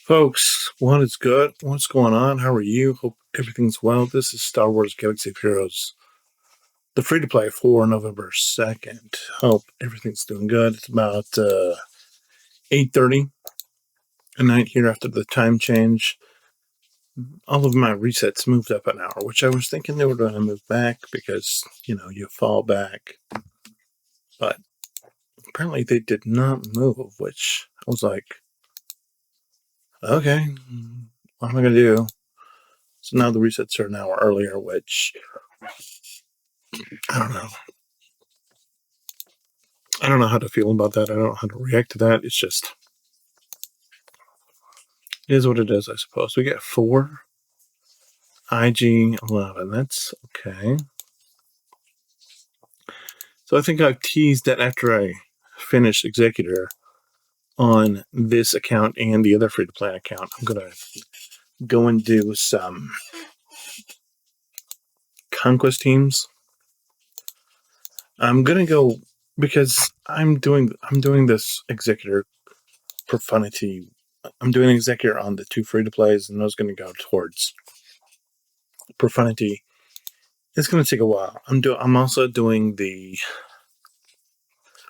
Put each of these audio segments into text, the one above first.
Folks, what is good? What's going on? How are you? Hope everything's well. This is Star Wars Galaxy of Heroes, the free-to-play for November 2nd. Hope everything's doing good. It's about 8:30 at night here after the time change. All of my resets moved up an hour, which I was thinking they were going to move back because, you fall back. But apparently they did not move, which I was like, okay, what am I going to do? So now the resets are an hour earlier, which I don't know. I don't know how to feel about that. I don't know how to react to that. It's just, it is what it is, I suppose. We get 4, IG 11. That's okay. So I think I've teased that after I finish Executor on this account and the other free-to-play account, I'm going to go and do some conquest teams. I'm going to go because I'm doing this Executor profanity. I'm doing Executor on the 2 free-to-plays, and I was going to go towards profanity. It's going to take a while. I'm also doing the.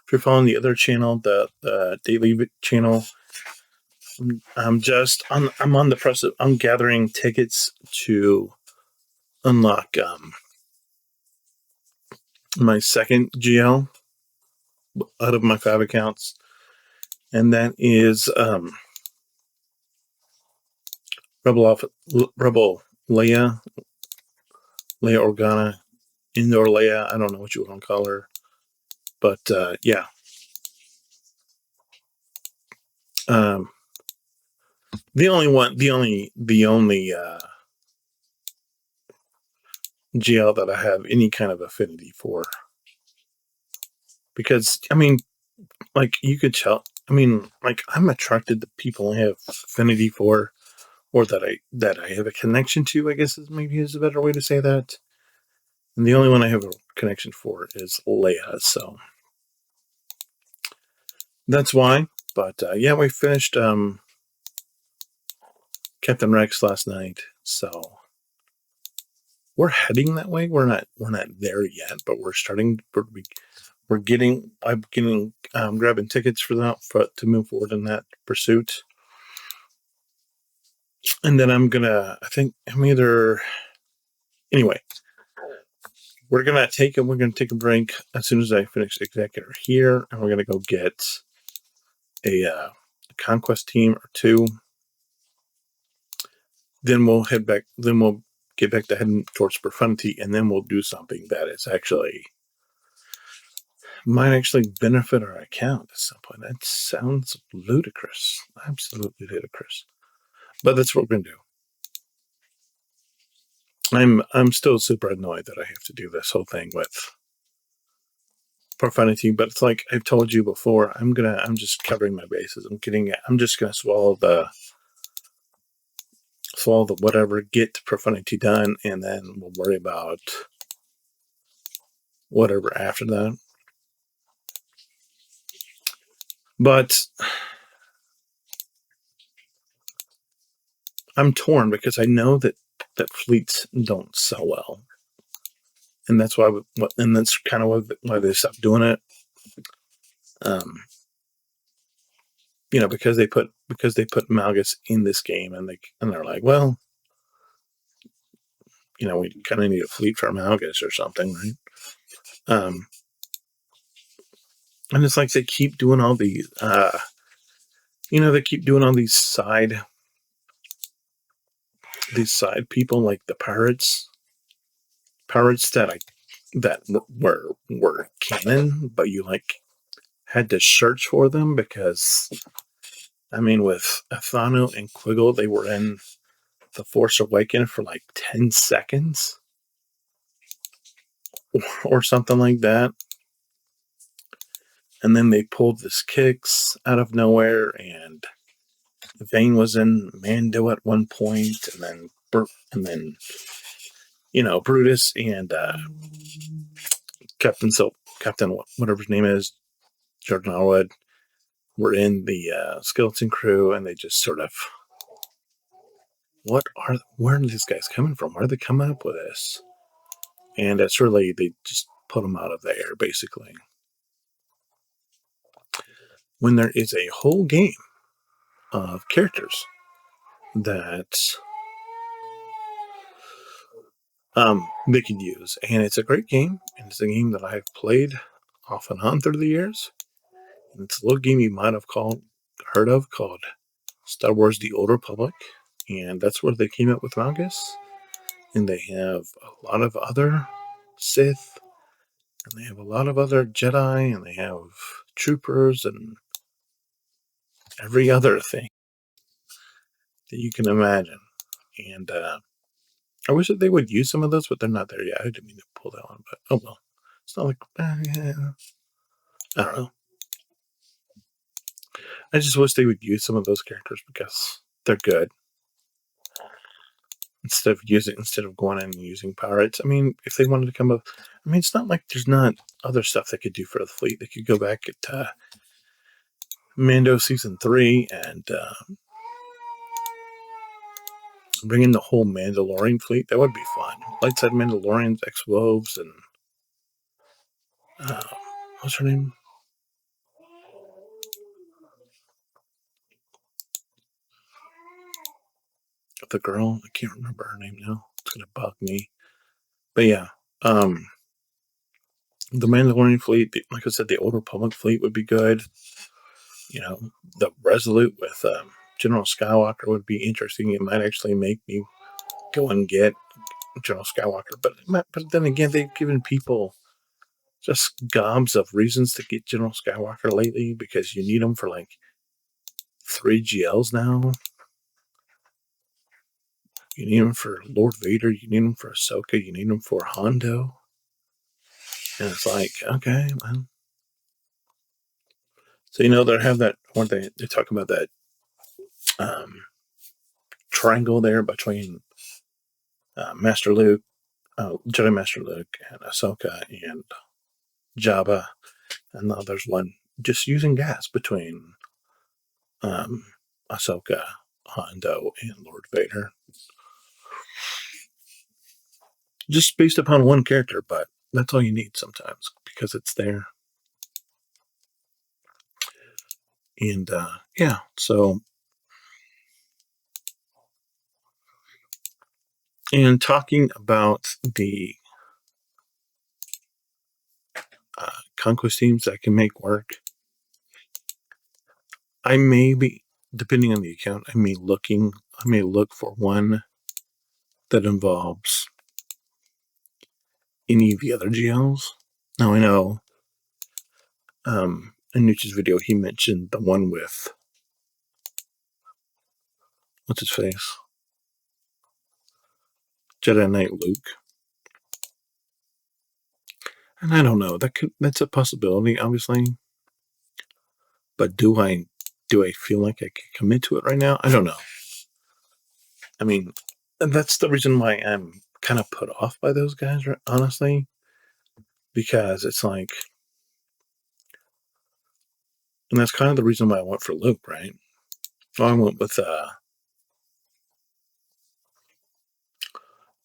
If you're following the other channel, the daily channel, I'm on the process. I'm gathering tickets to unlock my second GL out of my 5 accounts, and that is Rebel Leia Organa, Indoor Leia. I don't know what you want to call her, but yeah. The only GL that I have any kind of affinity for, because like you could tell, like I'm attracted to people I have affinity for, or that I have a connection to, I guess is a better way to say that. And the only one I have a connection for is Leia, so that's why. But yeah, we finished Captain Rex last night, so we're heading that way. We're not there yet, but we're starting. I'm grabbing tickets for that to move forward in that pursuit. And then I think I'm either, anyway, we're going to take a break as soon as I finish Executor here, and we're going to go get a conquest team or 2. Then we'll head back, we'll get back to heading towards Profundity, and then we'll do something that is might actually benefit our account at some point. That sounds ludicrous. Absolutely ludicrous. But that's what we're going to do. I'm still super annoyed that I have to do this whole thing with profanity, but it's like I've told you before, I'm just covering my bases. I'm just gonna swallow the whatever, get profanity done, and then we'll worry about whatever after that. But I'm torn because I know that fleets don't sell well, and that's why. And that's kind of why they stopped doing it. Because they put Malgus in this game, and they're like, well, we kind of need a fleet for Malgus or something, right? And it's like they keep doing all these, they keep doing all these side people, like the pirates that were canon, but you had to search for them because, with Athano and Quiggle, they were in The Force Awakens for 10 seconds or something like that. And then they pulled this Kix out of nowhere, and Vane was in Mando at one point, and then Brutus and Captain whatever his name is, Jordan Arwood, were in the skeleton crew, and they just sort of where are these guys coming from? Where are they coming up with this? And it's really, they just put them out of the air, basically. When there is a whole game of characters that they could use, and it's a great game, and it's a game that I've played off and on through the years. And it's a little game you might have heard of called Star Wars: The Old Republic, and that's where they came up with Malgus. And they have a lot of other Sith, and they have a lot of other Jedi, and they have troopers and every other thing that you can imagine. And I wish that they would use some of those, but they're not there yet. I didn't mean to pull that one, but oh well. It's not like yeah, I don't know. I just wish they would use some of those characters because they're good. Instead of going in and using pirates. I mean, if they wanted to come up, I mean, it's not like there's not other stuff they could do for the fleet. They could go back at Mando season 3 and bring in the whole Mandalorian fleet. That would be fun. Light side Mandalorians, ex-Woves, and what's her name? The girl. I can't remember her name now. It's gonna bug me. But yeah, the Mandalorian fleet, like I said, the Old Republic fleet would be good. You know, the Resolute with General Skywalker would be interesting. It might actually make me go and get General Skywalker, but then again, they've given people just gobs of reasons to get General Skywalker lately because you need them for like 3 GLs now. You need them for Lord Vader. You need them for Ahsoka. You need them for Hondo. And it's like, okay, man. So, they have that, when they talk about that triangle there between Master Luke, Jedi Master Luke, and Ahsoka, and Jabba. And now there's one just using gas between Ahsoka, Hondo, and Lord Vader. Just based upon one character, but that's all you need sometimes because it's there. And yeah, so, and talking about the conquest teams that can make work, I may be, depending on the account, I may look for one that involves any of the other GLs. Now I know in Nuch's video he mentioned the one with what's his face? Jedi Knight Luke. And I don't know, that's a possibility, obviously. But do I feel like I can commit to it right now? I don't know. I mean, that's the reason why I'm kind of put off by those guys, honestly. Because it's like, and that's kind of the reason why I went for Luke, right? So I went with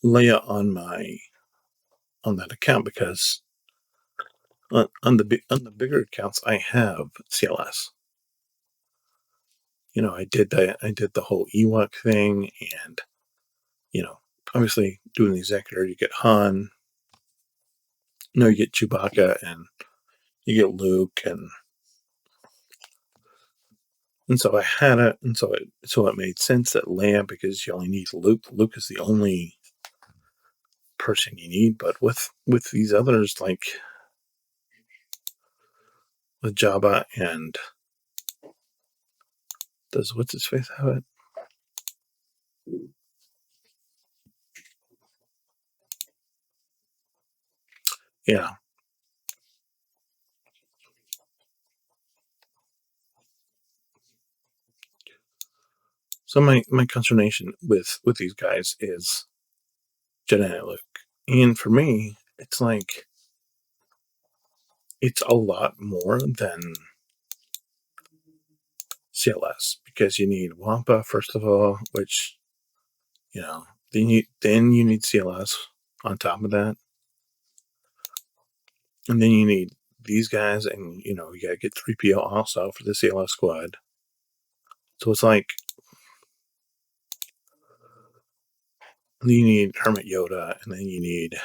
Leia on that account because on the bigger accounts I have CLS. I did the whole Ewok thing, and obviously doing the executor, you get Han, you get Chewbacca, and you get Luke, and so I had it, and so it made sense that Leia, because you only need Luke. Luke is the only person you need, but with these others, like with Jabba and does what's his face have it? Yeah. So my consternation with these guys is Jedi Luke, and for me, it's like it's a lot more than CLS because you need Wampa first of all, which You know, then you need CLS on top of that, and then you need these guys, and you gotta get 3PO also for the CLS squad. So it's like you need Hermit Yoda, and then you need.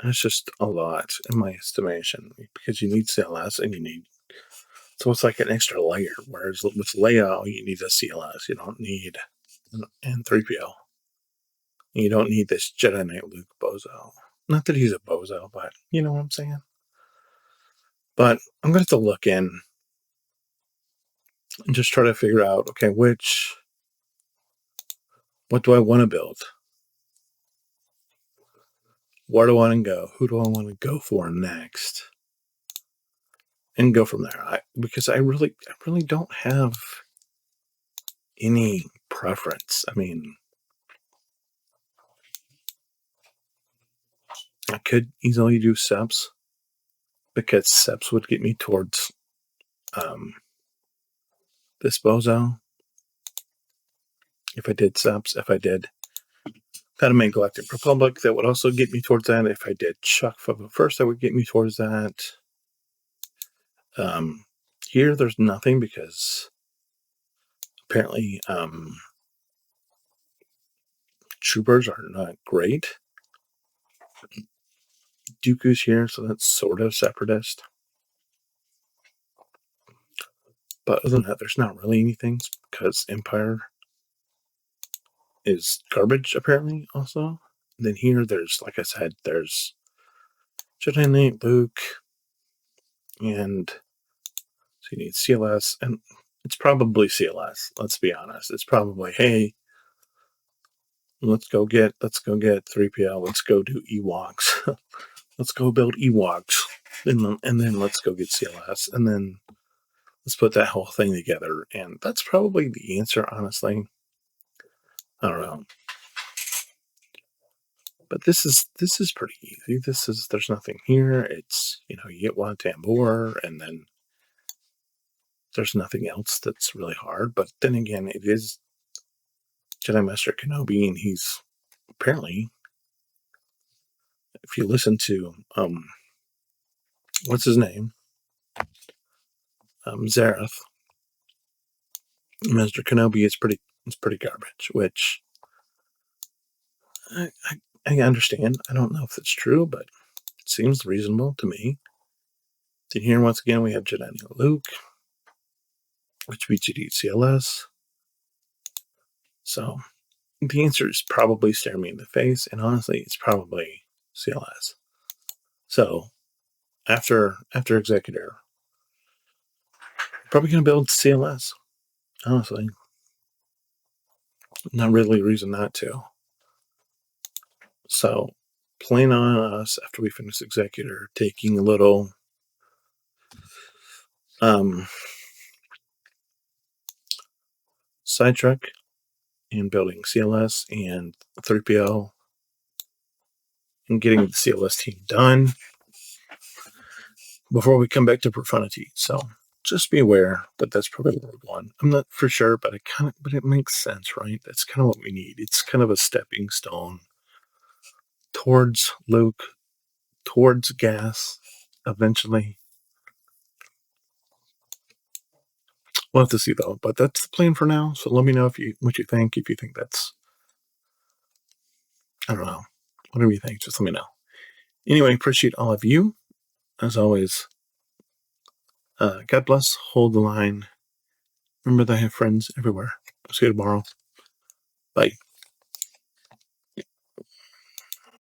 It's just a lot in my estimation because you need CLS and you need. So it's like an extra layer. Whereas with Leia, you need a CLS. You don't need and 3PO. You don't need this Jedi Knight Luke bozo. Not that he's a bozo, but you know what I'm saying. But I'm going to have to look in and just try to figure out, okay, what do I want to build? Where do I want to go? Who do I want to go for next? And go from there. Because I really don't have any preference. I mean, I could easily do Seps because Seps would get me towards this bozo. If I did Seps, if I did Padme Galactic Republic, that would also get me towards that. If I did Chuck first, that would get me towards that. Here, there's nothing because apparently troopers are not great. Dooku's here, so that's sort of separatist. But other than that, there's not really anything because Empire is garbage, apparently, also. And then here, there's, like I said, there's Jedi Knight Luke, and so you need CLS, and it's probably CLS, let's be honest. It's probably, hey, let's go get 3PL, let's go do Ewoks. Let's go build Ewoks, and then let's go get CLS, and then let's put that whole thing together. And that's probably the answer, honestly. I don't know. But this is pretty easy. There's nothing here. It's, you get one Tambor, and then there's nothing else that's really hard. But then again, it is Jedi Master Kenobi, and he's apparently, if you listen to what's his name, Zareth, Master Kenobi is pretty garbage. Which I understand. I don't know if it's true, but it seems reasonable to me. Then here, once again, we have Jedi Knight Luke, which beats you to CLS. So the answer is probably stare me in the face, and honestly, it's probably CLS. So after Executor, probably going to build CLS. Honestly, not really a reason not to. So plan on us after we finish Executor taking a little sidetrack and building CLS and 3PO and getting the CLS team done before we come back to Profundity. So just be aware that that's probably where we're going. I'm not for sure, but it makes sense, right? That's kind of what we need. It's kind of a stepping stone towards Luke, towards gas, eventually. We'll have to see though, but that's the plan for now. So let me know what you think. If you think that's, I don't know, whatever you think, just let me know. Anyway, appreciate all of you as always. God bless. Hold the line. Remember that I have friends everywhere. I'll see you tomorrow. Bye.